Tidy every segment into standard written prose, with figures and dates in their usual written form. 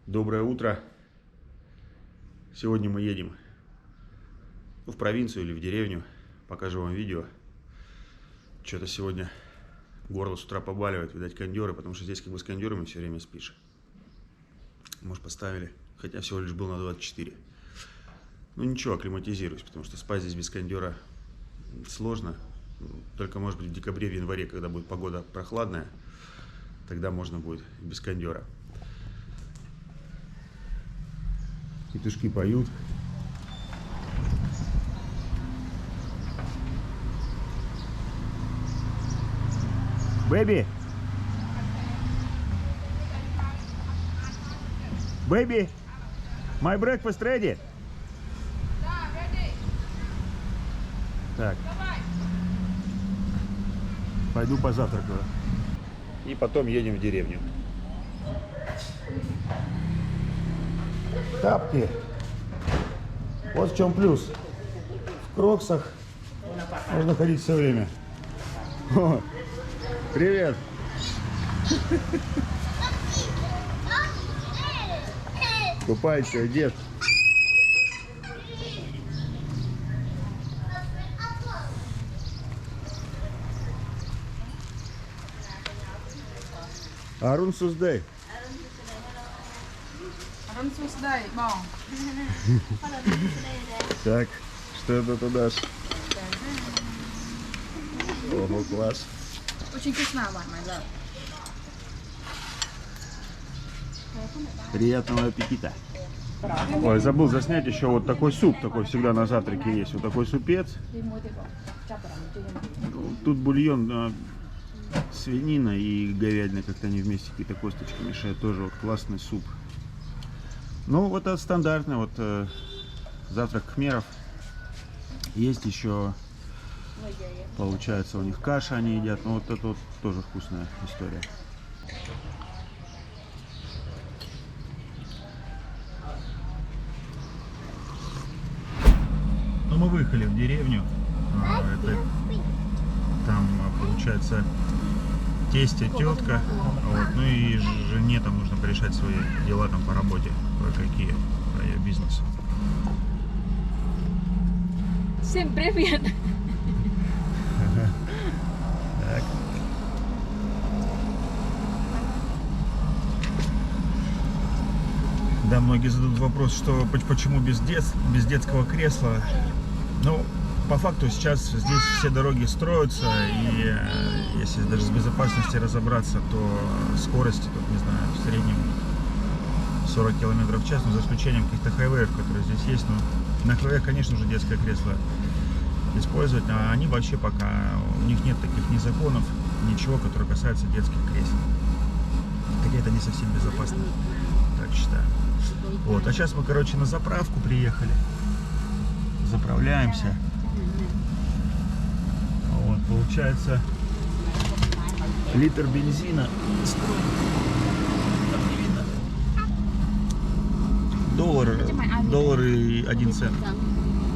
Доброе утро. Сегодня мы едем в провинцию или в деревню. Покажу вам видео. Что-то сегодня горло с утра побаливает, видать, кондеры, потому что здесь как бы с кондерами все время спишь. Может, поставили, хотя всего лишь был на 24. Ну ничего, акклиматизируюсь, потому что спать здесь без кондера сложно. Только, может быть, в декабре, в январе, когда будет погода прохладная, тогда можно будет без кондера. Петушки поют. Baby! Baby! My breakfast ready? Да, ready. Так. Давай. Пойду позавтракаю. И потом едем в деревню. Тапки. Вот в чем плюс. В кроксах можно ходить все время. О, привет. Купайся, дед. Арун Суздей. Сюда, мам. Так, что это туда? Ого, класс. Очень вкусно, мама, да. Приятного аппетита. Ой, забыл заснять еще вот такой суп, такой всегда на завтраке есть. Вот такой супец. Тут бульон, свинина и говядина, как-то они вместе какие-то косточки мешают. Тоже вот классный суп. Ну, вот это стандартный вот завтрак кхмеров. Есть еще, получается, у них каша они едят. Ну, вот это вот тоже вкусная история. Ну, мы выехали в деревню. Там, получается, тестя, тетка. Вот. Ну и жене там нужно порешать свои дела там по работе. Какие по ее бизнесу. Всем привет. Так. Да, многие зададут вопрос, что почему без детского кресла. Ну, по факту сейчас здесь все дороги строятся, и если даже с безопасностью разобраться, то скорости тут, не знаю, в среднем 40 км в час, но за исключением каких-то хайвеев, которые здесь есть. Но на хайвеях, конечно же, детское кресло использовать, а они вообще пока, у них нет таких ни законов, ничего, которое касается детских кресел. Хотя это не совсем безопасно, так считаю. Вот, а сейчас мы, короче, на заправку приехали, заправляемся. Вот, получается, литр бензина стоит, там не видно, доллар и 1 цент.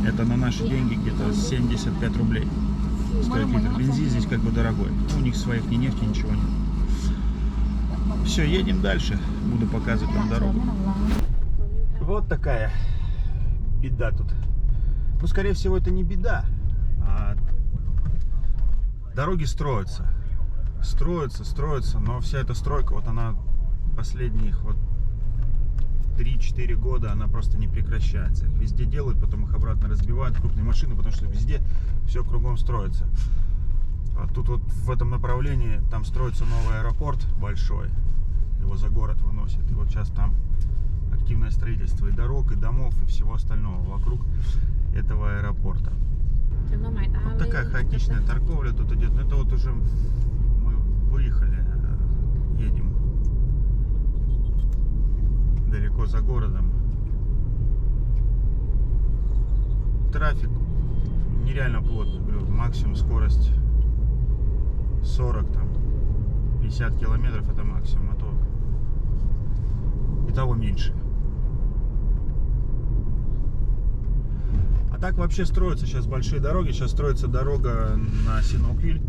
Это на наши деньги где-то 75 рублей стоит литр. Бензин здесь как бы дорогой. У них своих ни нефти, ничего нет. Все, едем дальше. Буду показывать вам дорогу. Вот такая беда тут. Ну, скорее всего, это не беда, а дороги строятся. Строятся, но вся эта стройка, вот она последних вот 3-4 года, она просто не прекращается. Их везде делают, потом их обратно разбивают, крупные машины, потому что везде все кругом строится. А тут вот в этом направлении, там строится новый аэропорт большой, его за город выносят. И вот сейчас там активное строительство и дорог, и домов, и всего остального вокруг этого аэропорта. Вот такая хаотичная торговля тут идет. Это вот уже мы выехали, едем далеко за городом. Трафик нереально плотный, говорю, максимум скорость 40, там, 50 километров это максимум, а то и того меньше. А так вообще строятся сейчас большие дороги. Сейчас строится дорога на Синоквиль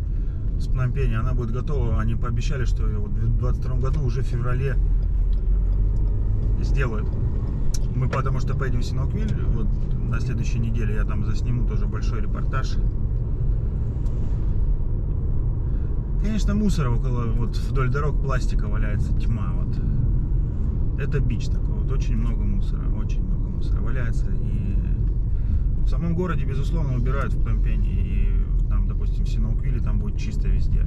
с Пномпеня. Она будет готова. Они пообещали, что вот в 2022 году уже в феврале, если сделают. Мы потому что поедем в Синоквиль, вот на следующей неделе я там засниму тоже большой репортаж. Конечно, мусора около, вот вдоль дорог пластика валяется тьма, вот. Это бич такой, вот очень много мусора валяется, и в самом городе, безусловно, убирают в Пномпене, и там, допустим, в Синоквиле там будет чисто везде.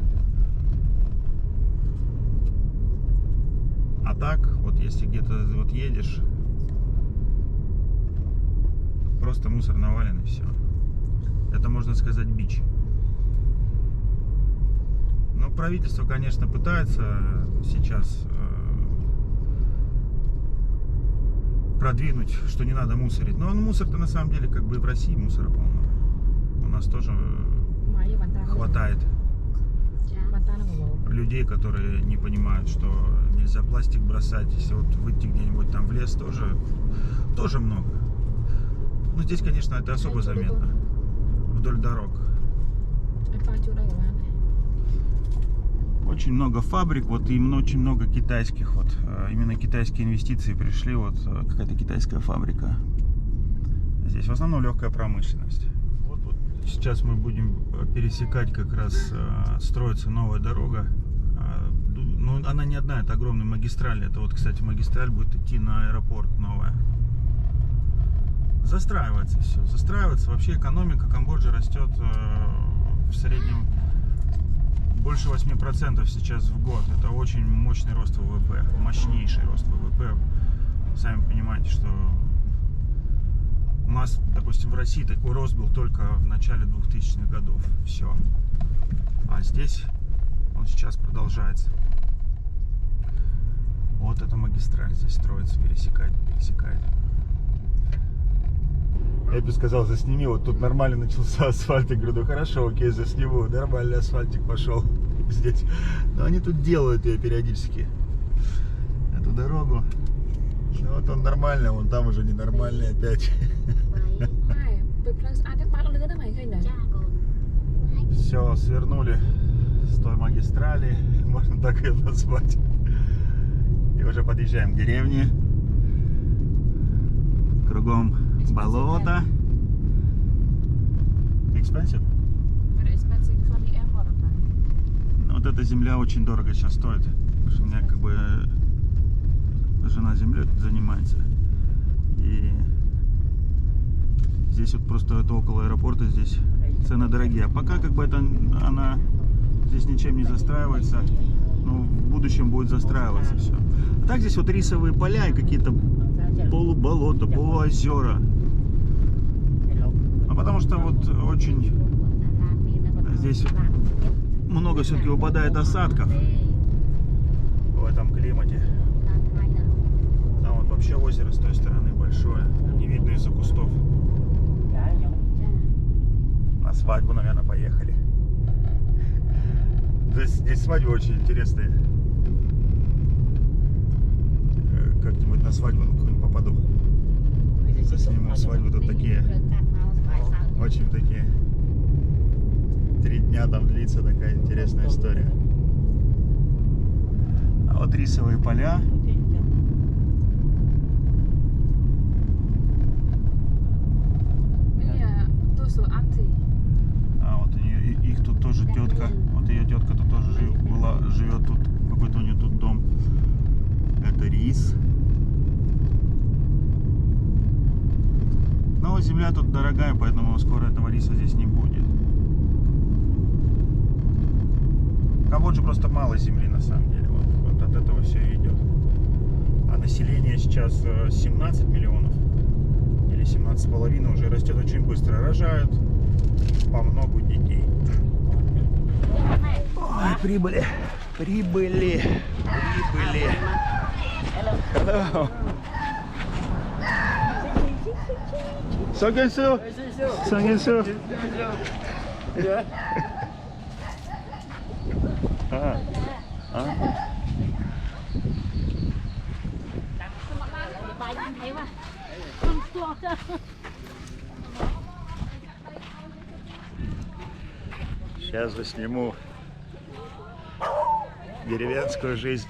А так, вот если где-то вот едешь, просто мусор навален и все. Это, можно сказать, бич. Но правительство, конечно, пытается сейчас продвинуть, что не надо мусорить. Но мусор-то на самом деле как бы и в России мусора полно. У нас тоже хватает людей, которые не понимают, что нельзя пластик бросать. Если вот выйти где-нибудь там в лес, тоже много. Но здесь, конечно, это особо заметно. Вдоль дорог. Очень много фабрик, вот и очень много китайских, вот именно китайские инвестиции пришли, вот какая-то китайская фабрика. Здесь в основном легкая промышленность. Вот сейчас мы будем пересекать, как раз строится новая дорога. Ну, она не одна, это огромная магистраль. Это вот, кстати, магистраль будет идти на аэропорт новая. Застраивается все, застраивается. Вообще экономика Камбоджи растет в среднем больше 8% сейчас в год. Это очень мощный рост ВВП, мощнейший рост ВВП. Сами понимаете, что у нас, допустим, в России такой рост был только в начале 2000-х годов. Все. А здесь он сейчас продолжается. Вот эта магистраль здесь строится, пересекает. Я бы сказал, засними, вот тут нормально начался асфальт. Я говорю, ну хорошо, окей, засниму. Нормальный асфальтик пошел здесь. Но они тут делают ее периодически, эту дорогу. Ну вот он нормальный, вон там уже ненормальный опять. Все, свернули с той магистрали, можно так ее назвать. И уже подъезжаем к деревне. Кругом болото. Expensive? Вот эта земля очень дорого сейчас стоит. Потому что у меня как бы жена землей занимается. И здесь вот просто это около аэропорта, здесь цены дорогие. А пока как бы это она здесь ничем не застраивается. Но в будущем будет застраиваться все. А так здесь вот рисовые поля и какие-то полуболота, полуозера. А потому что вот очень здесь много все-таки выпадает осадков в этом климате. Там вот вообще озеро с той стороны большое, не видно из-за кустов. На свадьбу, наверное, поехали. Здесь свадьбы очень интересные. Как-нибудь на свадьбу какую-нибудь попаду. Засниму свадьбу, тут такие, очень такие. 3 дня там длится, такая интересная история. А вот рисовые поля. А вот их тут тоже тетка. Вот ее тетка тут тоже живет тут. Какой-то у нее тут дом. Это рис. Но земля тут дорогая, поэтому скоро этого риса здесь не будет. В Камбодже просто мало земли на самом деле. Вот от этого все и идет. А население сейчас 17 миллионов. Или 17,5 уже растет очень быстро. Рожают по много детей. Ой, прибыли. Hello. Согенсу. Сейчас засниму деревенскую жизнь.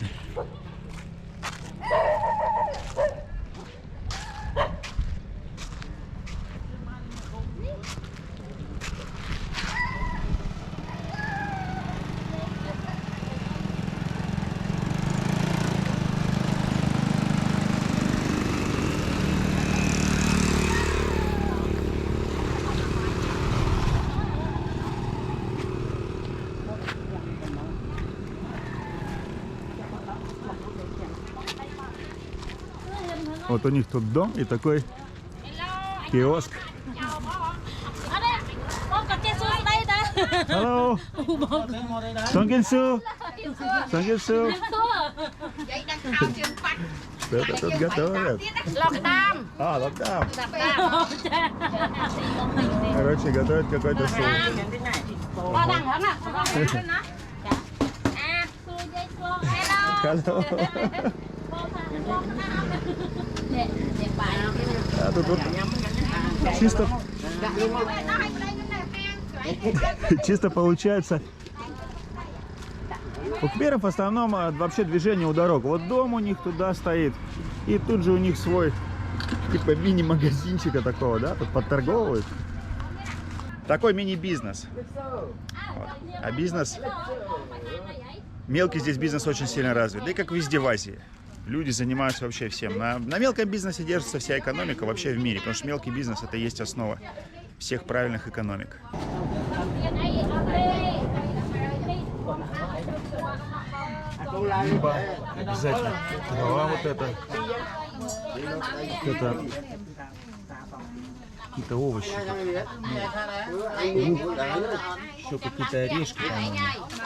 Вот у них тут дом и такой киоск. Hello. Сонгинсу. Сонгинсу. Что-то тут готовят. Локдам. А, локдаун. Короче, готовят какой-то суп. Hello. А тут вот чисто получается. У кхмеров в основном вообще движение у дорог. Вот дом у них туда стоит. И тут же у них свой типа мини-магазинчика такого, да? Тут подторговывают. Такой мини-бизнес. Вот. А бизнес... Мелкий здесь бизнес очень сильно развит. Да и как везде в Азии. Люди занимаются вообще всем. На мелком бизнесе держится вся экономика вообще в мире. Потому что мелкий бизнес — это и есть основа всех правильных экономик. Рыба обязательно. Трава вот это. Какие-то овощи. Еще какие-то орешки, по-моему.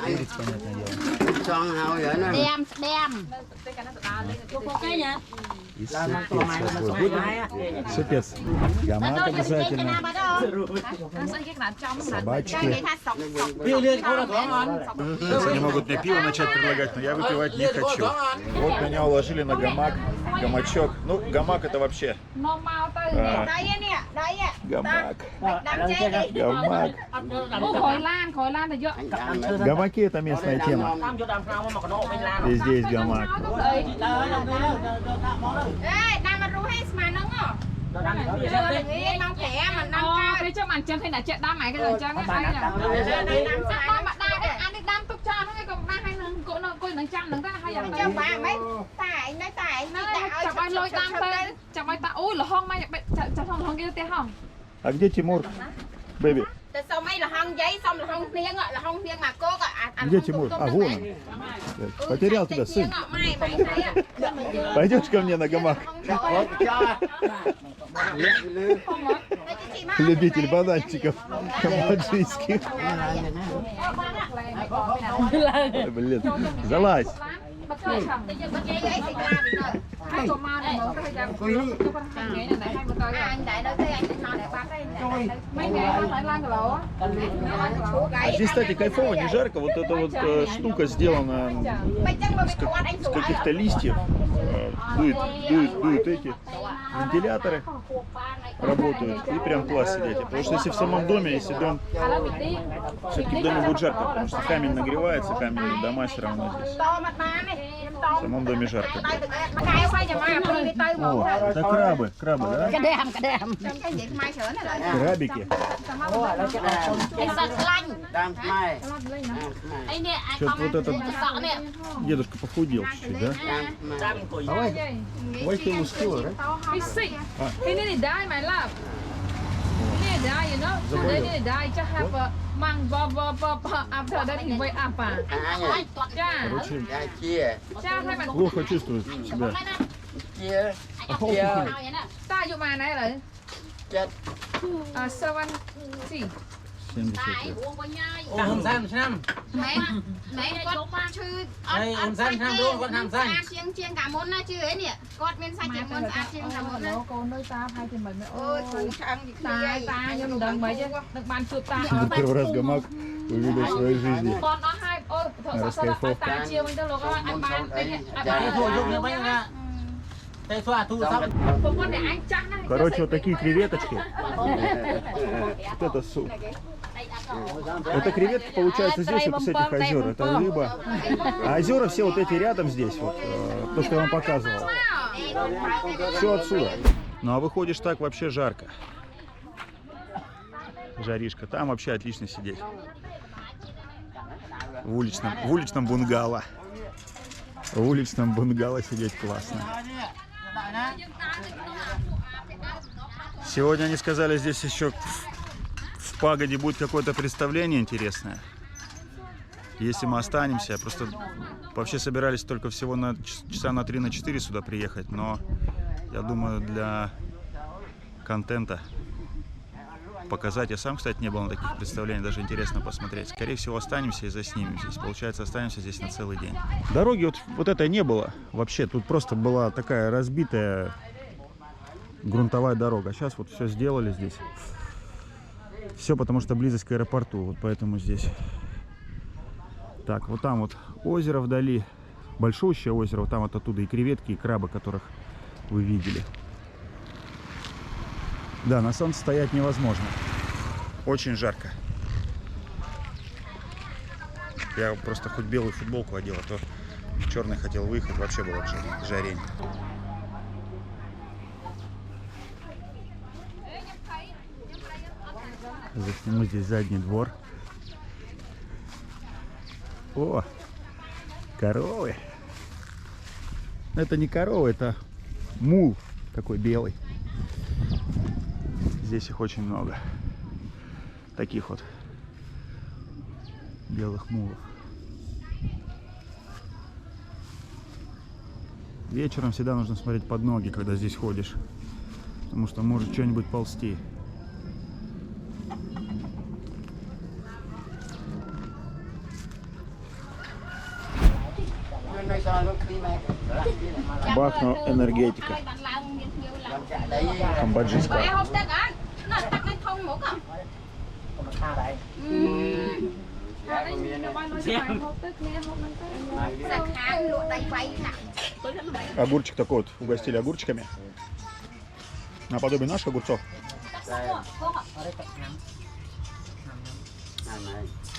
Куриц, понятное дело. И супец. Гамак обязательно. Собачки. Сейчас они могут мне пиво начать предлагать, но я выпивать не хочу. Вот меня уложили на гамак. Гамачок. Ну, гамак это вообще... Гамак. Гамак. Гамаки это местная тема. И здесь гамак. А где Тимур? Бэби. Где Тимур? А, вон он. Потерял тебя, сын. Пойдешь ко мне на гамак? Любитель бананчиков камбоджийских. Блин, залазь. А здесь, кстати, кайфово, не жарко. Вот эта вот штука сделана с каких-то листьев. Дуют эти вентиляторы, работают, и прям класс сидеть. Потому что если в самом доме, если дом, все-таки в доме будет жарко, потому что камень нагревается, камень, дома все равно здесь. В самом доме жарко. О, это крабы, да? Крабики. Что-то вот этот дедушка похудел чуть-чуть, да? Why he was killed, right? He's sick. He nearly died, my love. He nearly died, you know. They nearly died. Just have a after that he wake up. Короче, плохо чувствует себя. Ta dụ mà này là 70. 70 лет. Первый раз гамак увидел в своей жизни. Короче, вот такие креветочки. Вот это суп. Это креветки, получается, здесь вот с этих озер. Это рыба. А озера все вот эти рядом здесь. Вот, то, что я вам показывал. Все отсюда. Ну а выходишь, так вообще жарко. Жаришка. Там вообще отлично сидеть. В уличном бунгало. В уличном бунгало сидеть классно. Сегодня они сказали, здесь еще в пагоде будет какое-то представление интересное. Если мы останемся, просто вообще собирались только всего на часа на 3-4 сюда приехать, но Я думаю, для контента показать. Я сам, кстати, не был на таких представлениях, даже интересно посмотреть. Скорее всего, останемся и заснимем здесь. Получается, останемся здесь на целый день. Дороги вот этой не было вообще. Тут просто была такая разбитая грунтовая дорога. Сейчас вот все сделали здесь. Все потому что близость к аэропорту. Вот поэтому здесь. Так, вот там вот озеро вдали. Большущее озеро. Вот там вот оттуда и креветки, и крабы, которых вы видели. Да, на солнце стоять невозможно. Очень жарко. Я просто хоть белую футболку одел, а то в черный хотел выехать. Вообще было жарень. Засниму здесь задний двор. О, коровы. Это не корова, это мул такой белый. Здесь их очень много. Таких вот белых мулов. Вечером всегда нужно смотреть под ноги, когда здесь ходишь. Потому что может что-нибудь ползти. Бахну энергетика. Камбоджийская. Огурчик такой вот угостили огурчиками. Наподобие наших огурцов.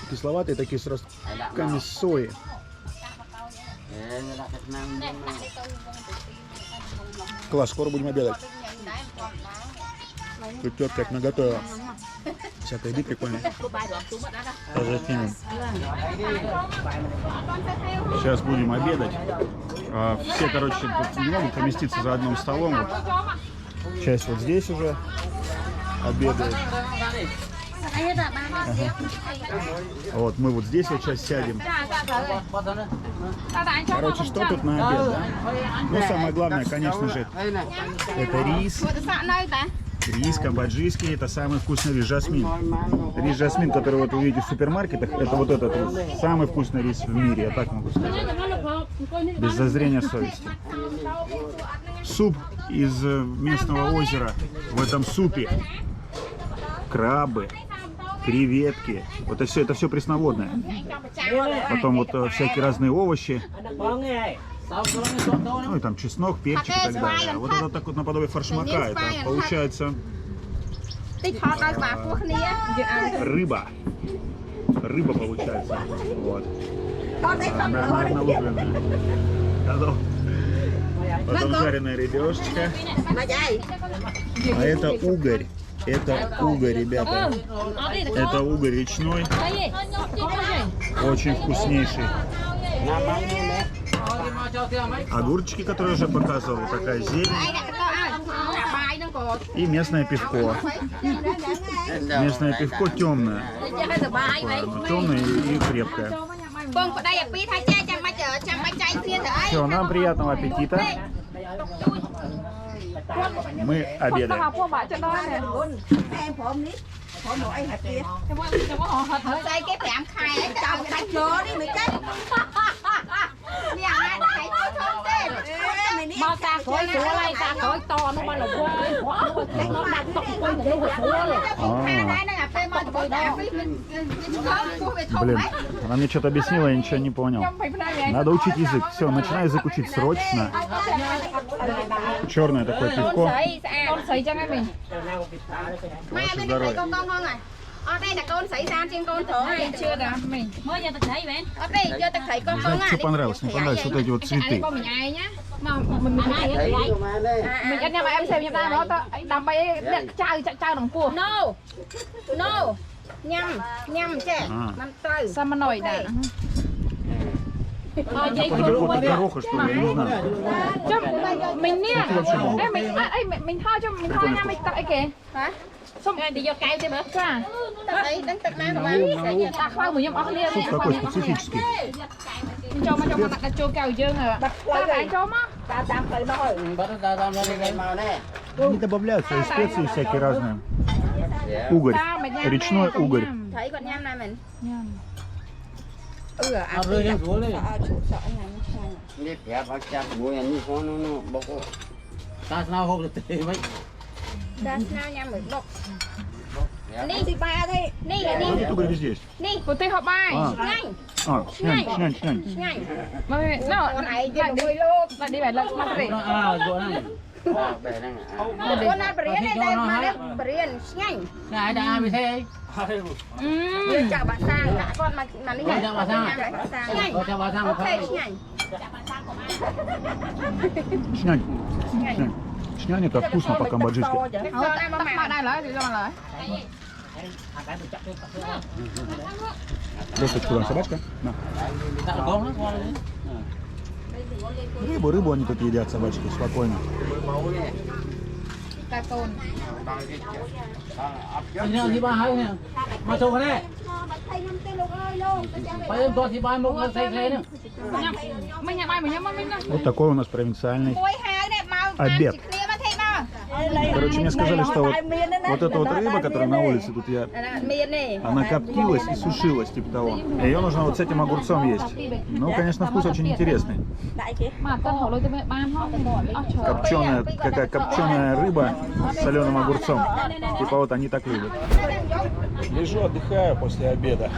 Кисловатые такие с ростками сои. Класс, скоро будем обедать. Тут тетка как наготовила. Всякая еды прикольная. Тоже снимем. Сейчас будем обедать. Все, короче, тут не могут поместиться за одним столом. Вот. Часть вот здесь уже обедает. Ага. Вот мы вот здесь вот сейчас сядем. Короче, что тут на обед, да? Ну, самое главное, конечно же, это рис. Рис камбоджийский, это самый вкусный рис жасмин. Рис жасмин, который вот вы видите в супермаркетах, это вот этот рис. Самый вкусный рис в мире, я так могу сказать. Без зазрения совести. Суп из местного озера. В этом супе крабы, креветки. Вот это все пресноводное. Потом вот всякие разные овощи. Ну и там чеснок, перчик и так далее. Вот это так вот наподобие форшмака. Это получается рыба. Рыба получается. Вот. Налупленная. Потом жареная рыбешечка. А это угорь. Это угорь, ребята. Это угорь речной. Очень вкуснейший. Огурчики, которые я уже показывал. Такая зелень. И местное пивко. Местное пивко темное. Темное и крепкое. Все, нам приятного аппетита. Мы обедаем. Блин, она мне что-то объяснила, я ничего не понял. Надо учить язык. Все, начинай язык учить срочно. Черное такое пивко. Ваше здоровье. Не знаю, что понравилось, не понравилось вот эти вот цветы. Какой-то гороха, что ли, я не знаю. Суп такой специфический. Не добавляют свои специи всякие разные. Угорь. Речной угорь. Thấy con nhâm này mình. Nhâm. Áp rơi lên xuống đi. Đi kẹp vào chặt mũi anh đi con nó bốc. Ta sao không được thế mấy. Đã sao nhâm mới bọc. Đi. Đi ba thôi. Đi là đi. Угорь везде есть. Đi. Cô tê họ bay. À. Nhanh. Шнянь. Nhanh. Mà nó này lại đi lại đi về lại mà rỉ. Bộ này. Bè năng à. Con này bể này đây mà đấy bể nhanh. Ngài đã ai bị thế? Đưa chào bà sang cả con mà đi Con chào bà sang. nhanh. Con chào bà sang. Ok nhanh. Шнянь. Шнянь это вкусно по-камбоджийски. Mà đây lấy thì cho mà lấy. Просто куда собачка? На. Con nó con đấy. Рыбу они тут едят, собачки, спокойно. Cà tồn. Anh đi ba hai nè. Mà chồng cái này. Phải em cho thì ba một cái xe thế nữa. Mình nhà bay mình nhắm mình. Вот такой у нас провинциальный Ôi hai này mau обед. Короче, Короче, мне сказали, что вот эта вот рыба, которая на улице, тут она коптилась и сушилась, типа того. И ее нужно вот с этим огурцом есть. Ну, конечно, вкус очень интересный. Копченая, какая копченая рыба с соленым огурцом. Типа вот они так любят. Лежу, отдыхаю после обеда.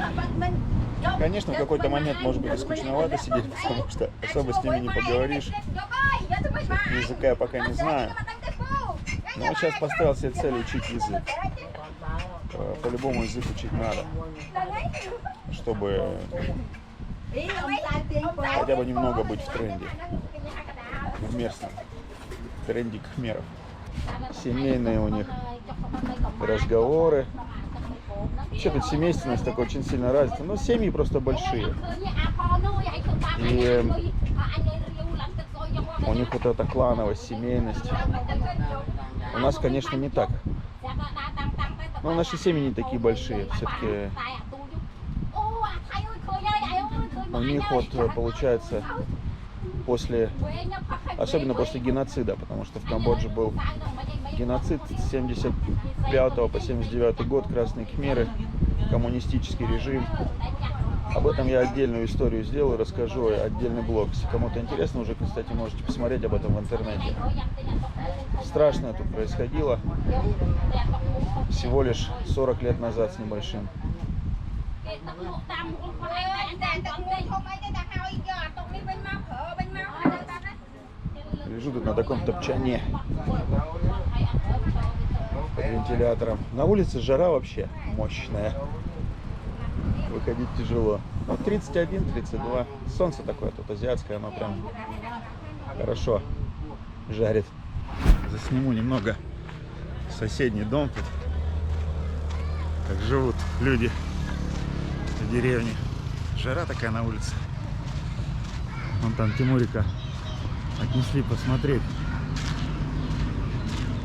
Конечно, в какой-то момент может быть и скучновато сидеть, потому что особо с ними не поговоришь. Языка я пока не знаю. Но вот сейчас поставил себе цель учить язык. По-любому язык учить надо, чтобы хотя бы немного быть в тренде, в местном тренде кхмеров. Семейные у них разговоры. Вообще тут семейственность такая очень сильно развита, но семьи просто большие. И у них вот эта клановость, семейность. У нас, конечно, не так. Но наши семьи не такие большие. Все-таки у них вот получается после, особенно после геноцида, потому что в Камбодже был геноцид с 75 по 79 год, Красные Кхмеры, коммунистический режим. Об этом я отдельную историю сделаю, расскажу, отдельный блог. Если кому-то интересно, уже, кстати, можете посмотреть об этом в интернете. Страшно тут происходило всего лишь 40 лет назад с небольшим. Лежу тут на таком топчане под вентилятором. На улице жара вообще мощная. Выходить тяжело. Ну, 31-32. Солнце такое тут азиатское, оно прям хорошо жарит. Засниму немного соседний дом тут. Как живут люди в деревне. Жара такая на улице. Вон там Тимурика отнесли посмотреть.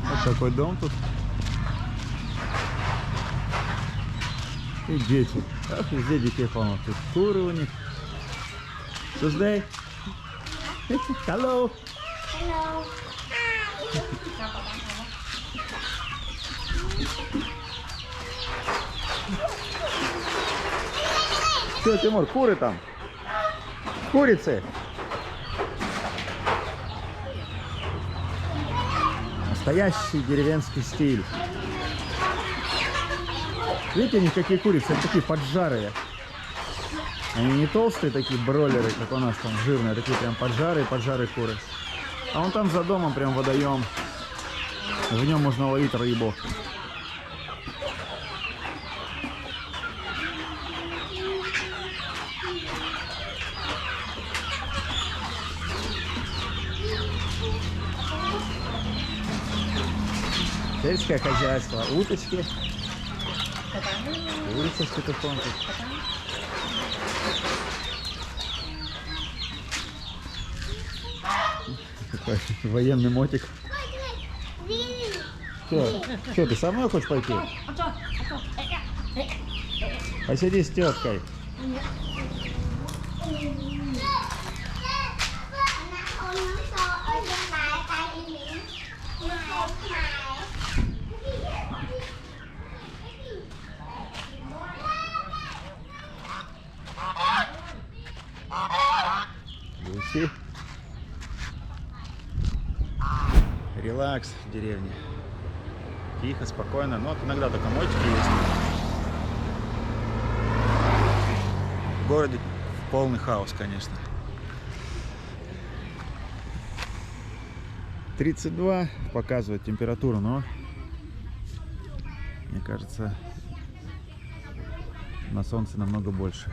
Вот такой дом тут. И дети. Ах, везде детей полно. Тут куры у них. Tuesday. Hello. Hello. Что, Тимур, куры там? Курицы. Настоящий деревенский стиль. Видите, у них какие курицы, они такие поджарые. Они не толстые такие бройлеры, как у нас там жирные, а такие прям поджарые куры. А вон там за домом прям водоем. В нем можно ловить рыбу. Сельское хозяйство, уточки, курица с петухом тут. Такой военный мотик. Что, ты со мной хочешь пойти? Посиди с теткой. релакс в деревне. Тихо, спокойно. Но вот иногда только мойчики есть. В городе полный хаос, конечно. 32 показывает температуру, но мне кажется, на солнце намного больше.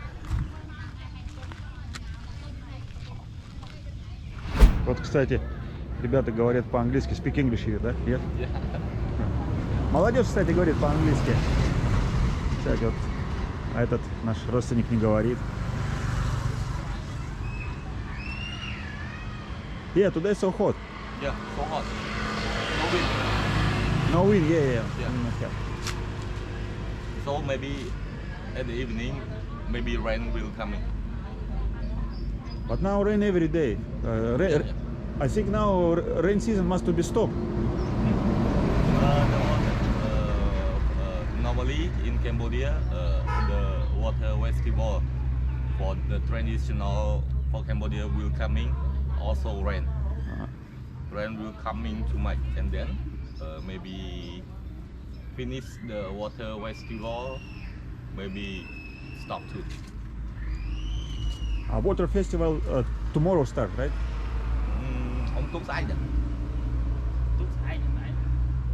Вот, кстати, ребята говорят по-английски. Speak English here, да? Нет? Молодежь, кстати, говорит по-английски. Кстати, вот, а этот наш родственник не говорит. Yeah, today so hot. Yeah, so hot. No wind. No wind, yeah. Yeah. So maybe at the evening, maybe rain will coming. But now rain every day. I think now rain season must be stopped. Normally in Cambodia, the water festival for the traditional for Cambodia will coming. Also rain. Rain will coming too much, and then maybe finish the water festival. Maybe stop too. A water festival tomorrow start, right? On Tuesday.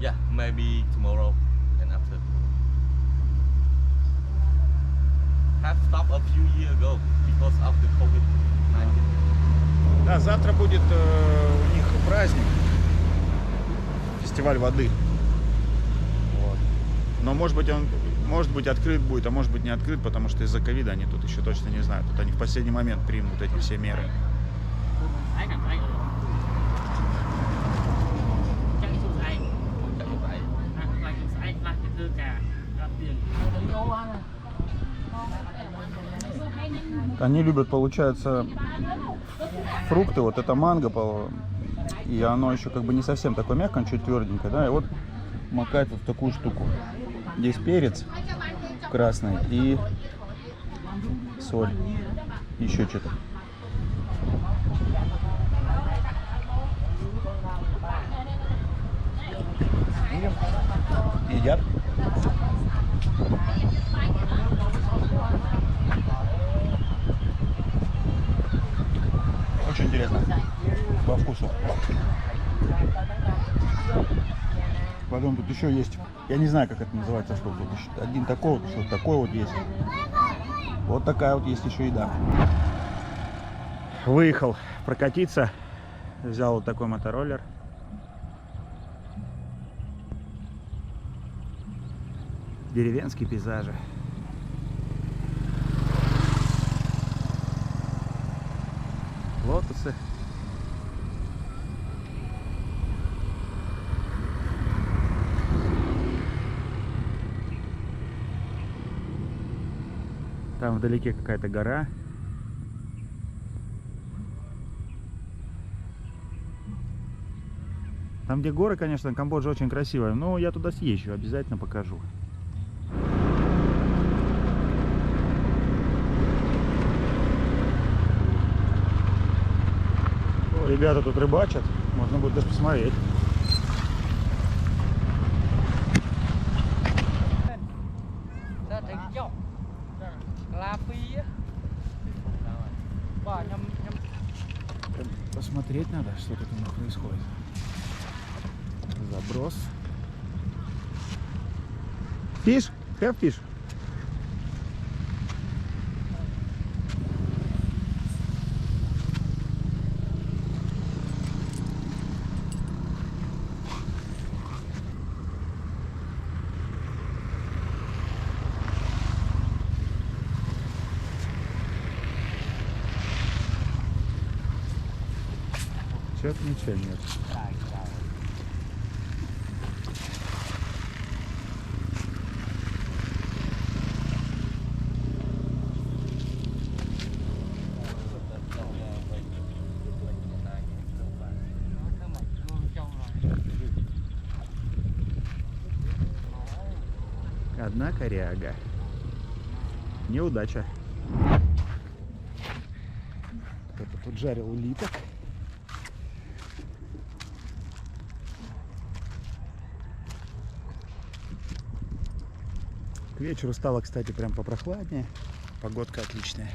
Yeah, maybe tomorrow and after. Have stopped a few years ago because of the COVID-19. Да, завтра будет у них праздник, фестиваль воды. Вот. Но может быть открыт будет, а может быть не открыт, потому что из-за ковида они тут еще точно не знают. Тут они в последний момент примут эти все меры. Они любят, получается, фрукты, вот это манго, и оно еще как бы не совсем такое мягкое, чуть тверденькое, да, и вот макать вот в такую штуку. Здесь перец красный и соль, еще что-то. Едят. Очень интересно по вкусу. Потом тут еще есть, я не знаю, как это называется, что тут еще один такой вот, что такой вот есть. Вот такая вот есть еще еда. Выехал прокатиться, взял вот такой мотороллер. Деревенские пейзажи. Лотосы. Там вдалеке какая-то гора. Там, где горы, конечно, Камбоджа очень красивая, но я туда съезжу, обязательно покажу. О, ребята тут рыбачат, можно будет даже посмотреть. Посмотреть надо, что тут у них происходит. Заброс. Fish? Have fish? Что-то ничего нет. Одна коряга. Неудача. Кто-то тут жарил улиток. вечеру стало, кстати, прям попрохладнее. Погодка отличная.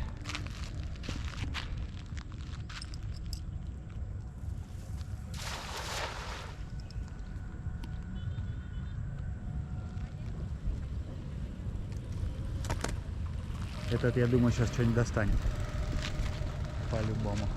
Этот, я думаю, сейчас что-нибудь достанет. По-любому.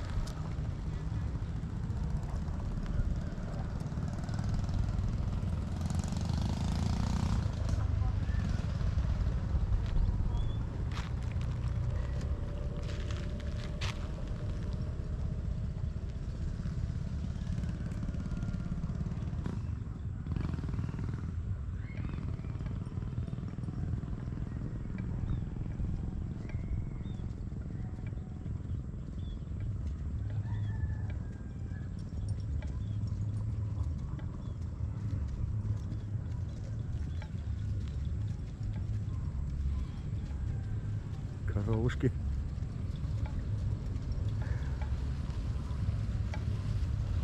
Коровушки.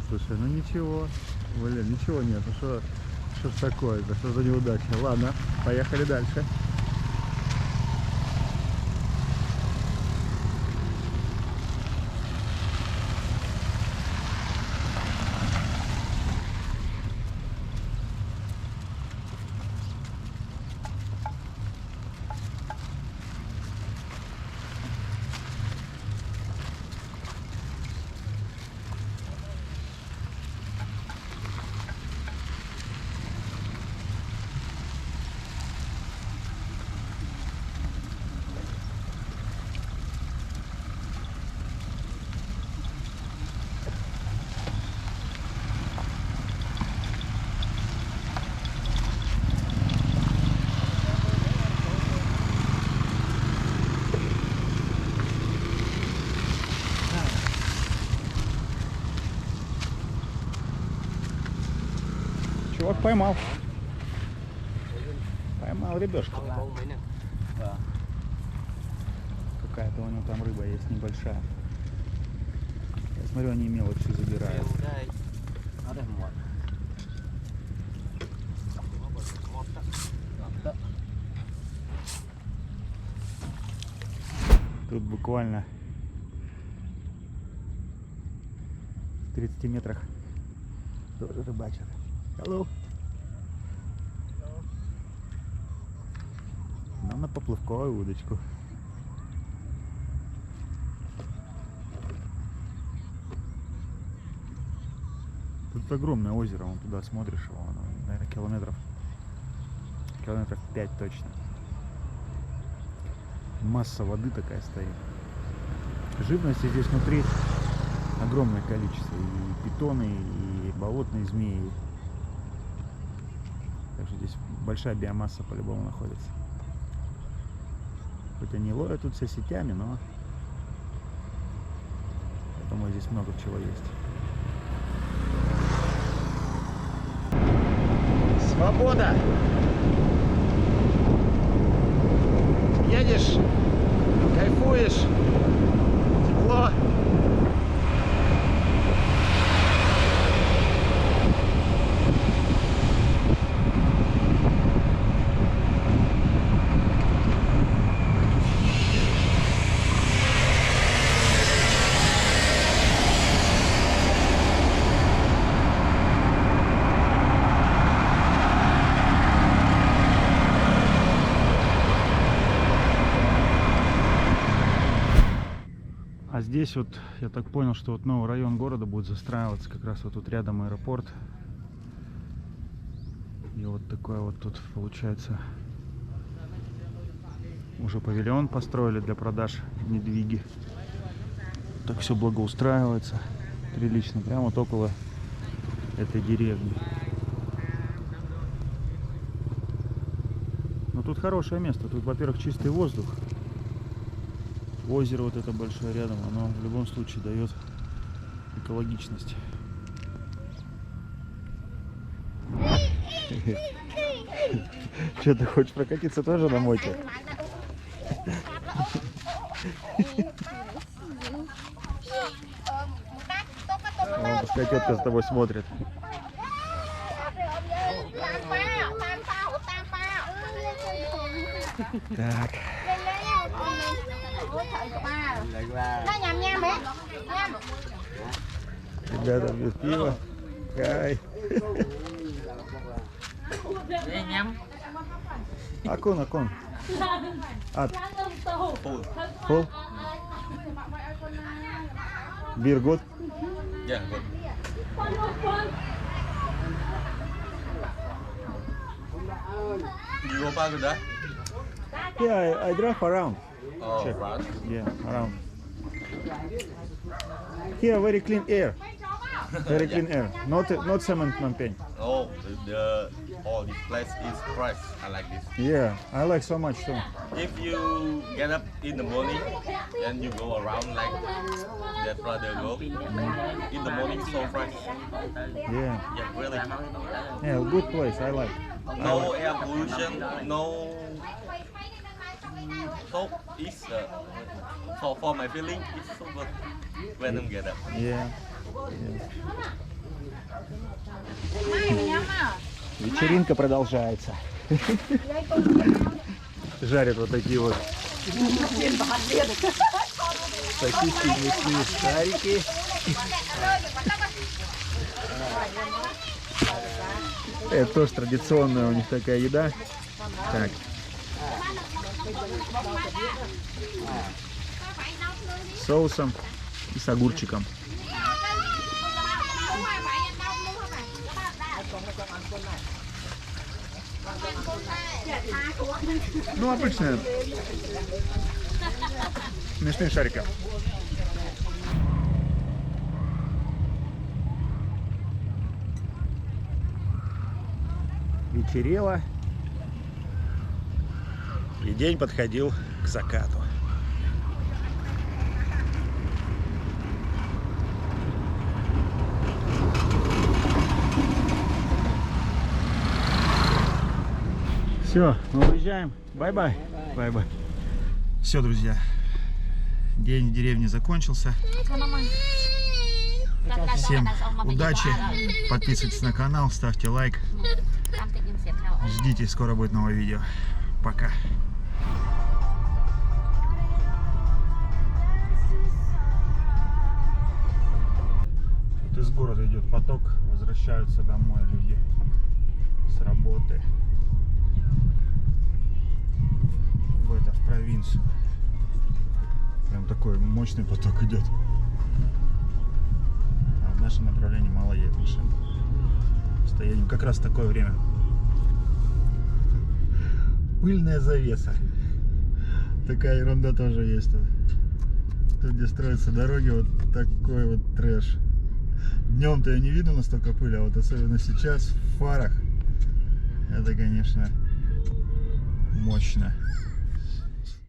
Слушай, ну ничего. Блин, ничего нет. Ну что ж такое-то? Что за неудача? Ладно, поехали дальше. Чувак поймал. Поймал рыбешку. Какая-то у него там рыба есть небольшая. Я смотрю, они мелочи забирают. Тут буквально в 30 метрах тоже рыбачат. Hello. Нам на поплавковую удочку. Тут огромное озеро, вон туда смотришь, его, наверное, километров 5 точно. Масса воды такая стоит. Живности здесь внутри огромное количество. И питоны, и болотные змеи. Так что здесь большая биомасса по-любому находится. Хоть они ловят тут все сетями, но я думаю, здесь много чего есть. Свобода! Едешь, кайфуешь, тепло. А здесь вот, я так понял, что вот новый район города будет застраиваться, как раз вот тут рядом аэропорт. И вот такой вот тут получается уже павильон построили для продаж недвиги. Так все благоустраивается прилично, прямо вот около этой деревни. Но тут хорошее место, тут, во-первых, чистый воздух. Озеро вот это большое рядом, оно в любом случае дает экологичность. Что, ты хочешь прокатиться тоже на моте? Пускай тетка с тобой смотрит. Так, Nó nhầm nha mẹ. Nhầm. ребята пьют пиво. Кай. Акон, акон. Ат. Full. Beer good? Yeah, good. You go back to that? Yeah, I drive around. Oh, Check. right. Yeah, around. Here very clean air. Very clean air. Not cement campaign. Oh, all this place is fresh. I like this. Yeah, I like so much too. If you get up in the morning and you go around like that brother go, in the morning so fresh. Yeah. Yeah, really. Yeah, good place. I like. No air pollution, no. So it's for my feeling, it's so good when I get up. Yeah. Mai mày nhắm à? Вечеринка продолжается. Жарят вот такие вот сосиски, мясные шарики. Это тоже традиционная у них такая еда. Так. С соусом и с огурчиком. Ну, обычная. Мясные шарики. Вечерело. И день подходил к закату. Все, мы уезжаем. Бай-бай. Бай-бай. Все, друзья. День в деревне закончился. Всем удачи. Подписывайтесь на канал, ставьте лайк. Ждите, скоро будет новое видео. Пока. Вот из города идет поток. Возвращаются домой люди с работы. В провинцию. Прям такой мощный поток идет. А в нашем направлении мало едет машин. Стояние как раз в такое время. Пыльная завеса. Такая ерунда тоже есть тут. Тут, где строятся дороги, вот такой вот трэш. Днем-то я не видно настолько пыли, а вот особенно сейчас в фарах. Это, конечно, мощно.